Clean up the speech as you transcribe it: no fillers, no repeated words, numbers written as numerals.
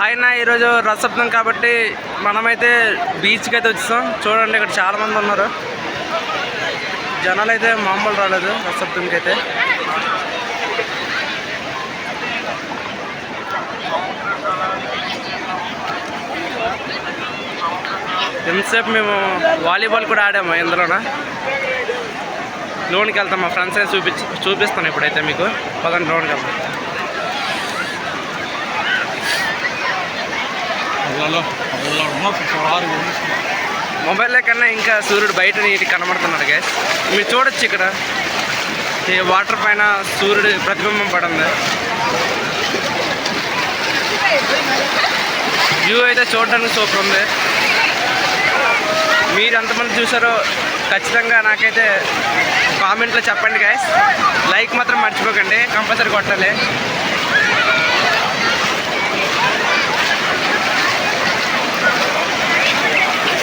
అయినా ఈరోజు రథసప్తమి కాబట్టి మనమైతే బీచ్కి అయితే వచ్చేసాం. చూడండి ఇక్కడ చాలామంది ఉన్నారు. జనాలు అయితే మామూలు రాలేదు రథసప్తమికి అయితే. ఎంతసేపు మేము వాలీబాల్ కూడా ఆడాము ఇందులోన. లోన్కి వెళ్తాం, మా ఫ్రెండ్స్ అయితే చూపిస్తాను ఇప్పుడైతే మీకు. పదండి లోన్కి వెళ్తాం. మొబైల్లో కన్నా ఇంకా సూర్యుడు బయట నీటికి కనబడుతున్నాడు గైస్. మీరు చూడొచ్చు ఇక్కడ ఈ వాటర్ పైన సూర్యుడు ప్రతిబింబం పడింది. వ్యూ అయితే చూడడానికి సూపర్ ఉంది. మీరు ఎంతమంది చూసారో ఖచ్చితంగా నాకైతే కామెంట్లో చెప్పండి గైస్. లైక్ మాత్రం మర్చిపోకండి, కంపల్సరీ కొట్టాలి.